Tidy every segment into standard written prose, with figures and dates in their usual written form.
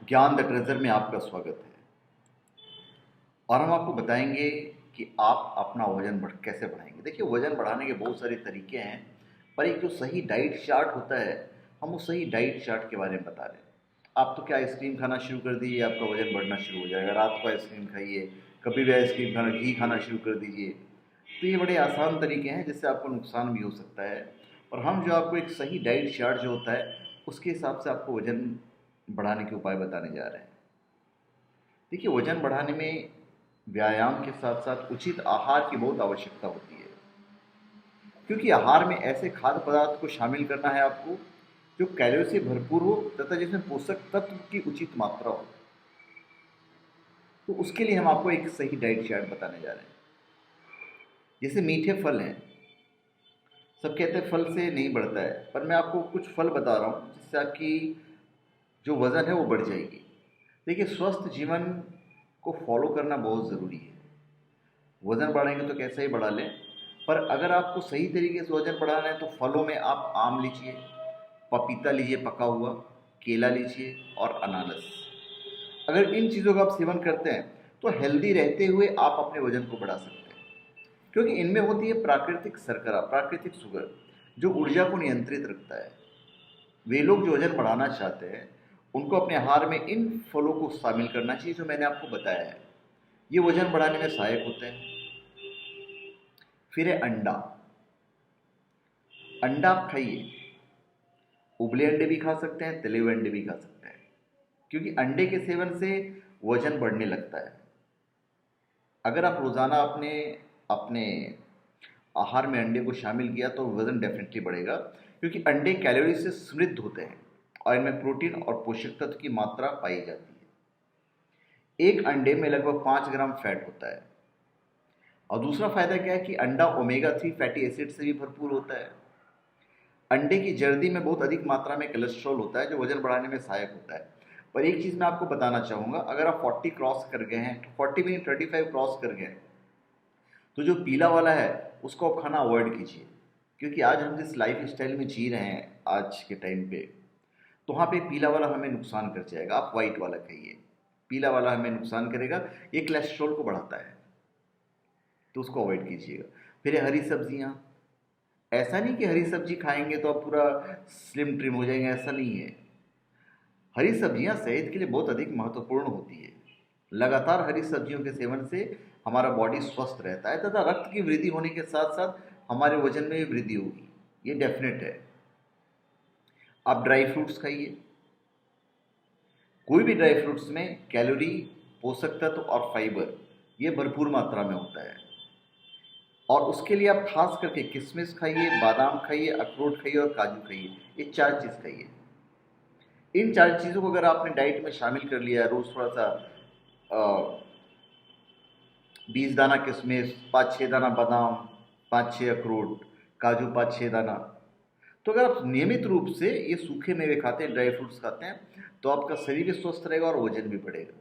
ज्ञान the treasure में आपका स्वागत है। और हम आपको बताएंगे कि आप अपना वजन कैसे बढ़ाएंगे। देखिए, वजन बढ़ाने के बहुत सारे तरीके हैं, पर एक जो सही डाइट चार्ट होता है, हम उस सही डाइट चार्ट के बारे में बता रहे हैं। आप तो क्या आइसक्रीम खाना शुरू कर दीजिए, आपका वजन बढ़ना शुरू हो जाएगा। रात को आइसक्रीम खाइए, कभी भी आइसक्रीम खाना, घी खाना शुरू कर दीजिए। तो ये बड़े आसान तरीके हैं जिससे आपको नुकसान भी हो सकता है। और हम जो आपको एक सही डाइट चार्ट जो होता है, उसके हिसाब से आपको वजन बढ़ाने के उपाय बताने जा रहे हैं। देखिए, वजन बढ़ाने में व्यायाम के साथ साथ उचित आहार की बहुत आवश्यकता होती है, क्योंकि आहार में ऐसे खाद्य पदार्थ को शामिल करना है आपको जो कैलोरी से भरपूर हो तथा जिसमें पोषक तत्व की उचित मात्रा हो। तो उसके लिए हम आपको एक सही डाइट चार्ट बताने जा रहे हैं। जैसे मीठे फल हैं, सब कहते हैं फल से नहीं बढ़ता है, पर मैं आपको कुछ फल बता रहा हूँ जिससे आपकी जो वज़न है वो बढ़ जाएगी। देखिए, स्वस्थ जीवन को फॉलो करना बहुत ज़रूरी है। वज़न बढ़ाएंगे तो कैसे ही बढ़ा लें, पर अगर आपको सही तरीके से वज़न बढ़ाना है तो फलों में आप आम लीजिए, पपीता लीजिए पका हुआ, केला लीजिए और अनानास। अगर इन चीज़ों का आप सेवन करते हैं तो हेल्दी रहते हुए आप अपने वज़न को बढ़ा सकते हैं, क्योंकि इनमें होती है प्राकृतिक शर्करा, प्राकृतिक शुगर, जो ऊर्जा को नियंत्रित रखता है। वे लोग जो वज़न बढ़ाना चाहते हैं उनको अपने आहार में इन फलों को शामिल करना चाहिए जो मैंने आपको बताया है। ये वज़न बढ़ाने में सहायक होते हैं। फिर है अंडा। अंडा आप खाइए, उबले अंडे भी खा सकते हैं, तले हुए अंडे भी खा सकते हैं, क्योंकि अंडे के सेवन से वजन बढ़ने लगता है। अगर आप रोज़ाना अपने अपने आहार में अंडे को शामिल किया तो वज़न डेफिनेटली बढ़ेगा, क्योंकि अंडे कैलोरी से समृद्ध होते हैं और इनमें प्रोटीन और पोषक तत्व की मात्रा पाई जाती है। एक अंडे में लगभग 5 ग्राम फैट होता है। और दूसरा फायदा क्या है कि अंडा ओमेगा 3 फैटी एसिड से भी भरपूर होता है। अंडे की जर्दी में बहुत अधिक मात्रा में कोलेस्ट्रॉल होता है जो वजन बढ़ाने में सहायक होता है। पर एक चीज़ मैं आपको बताना चाहूँगा, अगर आप 40 क्रॉस कर गए हैं, 40 में 35 क्रॉस कर गए, तो जो पीला वाला है उसको आप खाना अवॉइड कीजिए, क्योंकि आज हम जिस लाइफ स्टाइल में जी रहे हैं आज के टाइम पे, तो वहाँ पे पीला वाला हमें नुकसान कर जाएगा। आप वाइट वाला खाइए, पीला वाला हमें नुकसान करेगा, ये कोलेस्ट्रॉल को बढ़ाता है, तो उसको अवॉइड कीजिएगा। फिर हरी सब्जियाँ। ऐसा नहीं कि हरी सब्जी खाएंगे तो आप पूरा स्लिम ट्रिम हो जाएंगे, ऐसा नहीं है। हरी सब्जियां सेहत के लिए बहुत अधिक महत्वपूर्ण होती है। लगातार हरी सब्जियों के सेवन से हमारा बॉडी स्वस्थ रहता है तथा रक्त की वृद्धि होने के साथ साथ हमारे वजन में भी वृद्धि होगी, ये डेफिनेट है। आप ड्राई फ्रूट्स खाइए। कोई भी ड्राई फ्रूट्स में कैलोरी, पोषक तत्व और फाइबर ये भरपूर मात्रा में होता है। और उसके लिए आप खास करके किशमिश खाइए, बादाम खाइए, अखरोट खाइए और काजू खाइए। ये 4 चीज़ खाइए। इन 4 चीज़ों को अगर आपने डाइट में शामिल कर लिया है, रोज़ थोड़ा सा 20 दाना किशमिश, 5-6 दाना बादाम, 5-6 अखरोट, काजू 5-6 दाना, तो अगर आप नियमित रूप से ये सूखे मेवे खाते हैं, ड्राई फ्रूट्स खाते हैं, तो आपका शरीर भी स्वस्थ रहेगा और वजन भी बढ़ेगा।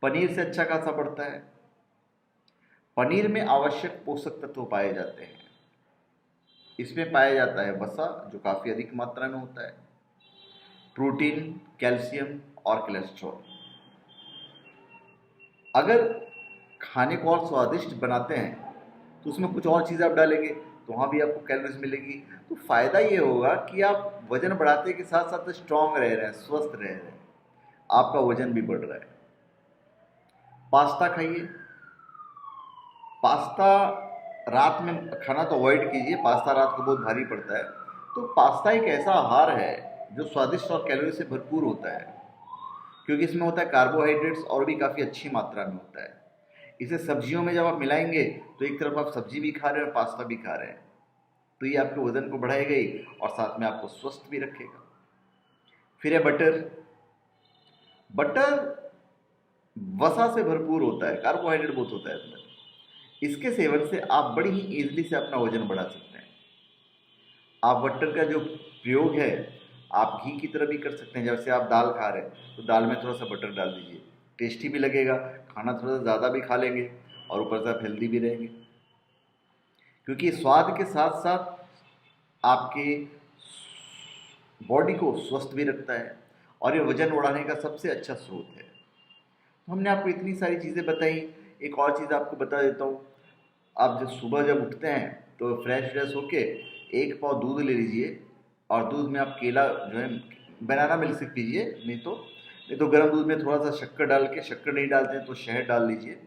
पनीर से अच्छा खासा बढ़ता है। पनीर में आवश्यक पोषक तत्व पाए जाते हैं। इसमें पाया जाता है वसा, जो काफ़ी अधिक मात्रा में होता है, प्रोटीन, कैल्शियम और कोलेस्ट्रॉल। अगर खाने को और स्वादिष्ट बनाते हैं तो उसमें कुछ और चीज़ आप डालेंगे तो वहाँ भी आपको कैलोरीज मिलेगी। तो फ़ायदा ये होगा कि आप वजन बढ़ाते के साथ साथ स्ट्रांग रह रहे हैं, स्वस्थ रह रहे हैं, आपका वजन भी बढ़ रहा है। पास्ता खाइए। पास्ता रात में खाना तो अवॉइड कीजिए, पास्ता रात को बहुत भारी पड़ता है। तो पास्ता एक ऐसा आहार है जो स्वादिष्ट और कैलोरी से भरपूर होता है, क्योंकि इसमें होता है कार्बोहाइड्रेट्स और भी काफ़ी अच्छी मात्रा में होता है। इसे सब्जियों में जब आप मिलाएंगे तो एक तरफ आप सब्जी भी खा रहे हैं और पास्ता भी खा रहे हैं, तो ये आपके वजन को बढ़ाएगा ही और साथ में आपको स्वस्थ भी रखेगा। फिर है बटर। बटर वसा से भरपूर होता है, कार्बोहाइड्रेट बहुत होता है इसमें। इसके सेवन से आप बड़ी ही ईजिली से अपना वजन बढ़ा सकते हैं। आप बटर का जो प्रयोग है आप घी की तरह भी कर सकते हैं। जैसे आप दाल खा रहे हैं तो दाल में थोड़ा सा बटर डाल दीजिए, टेस्टी भी लगेगा, खाना थोड़ा सा ज़्यादा भी खा लेंगे और ऊपर से आप हेल्दी भी रहेंगे, क्योंकि स्वाद के साथ साथ आपके बॉडी को स्वस्थ भी रखता है और ये वजन बढ़ाने का सबसे अच्छा स्रोत है। तो हमने आपको इतनी सारी चीज़ें बताई। एक और चीज़ आपको बता देता हूँ, आप जब सुबह जब उठते हैं तो फ्रेश होके एक पाव दूध ले लीजिए, और दूध में आप केला जो है बनाना मिल्क से पीजिए, नहीं तो गर्म दूध में थोड़ा सा शक्कर डाल के, शक्कर नहीं डालते हैं तो शहद डाल लीजिए,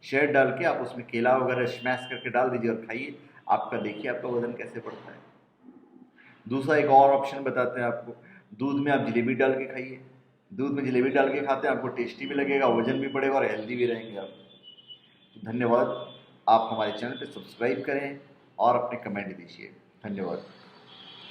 शहद डाल के आप उसमें केला वगैरह स्मैश करके डाल दीजिए और खाइए। आपका देखिए आपका वजन कैसे बढ़ता है। दूसरा एक और ऑप्शन बताते हैं आपको, दूध में आप जलेबी डाल के खाइए। दूध में जलेबी डाल के खाते हैं, आपको टेस्टी भी लगेगा, वजन भी बढ़ेगा और हेल्दी भी रहेंगे आप। तो धन्यवाद। आप हमारे चैनल पे सब्सक्राइब करें और अपने कमेंट दीजिए। धन्यवाद।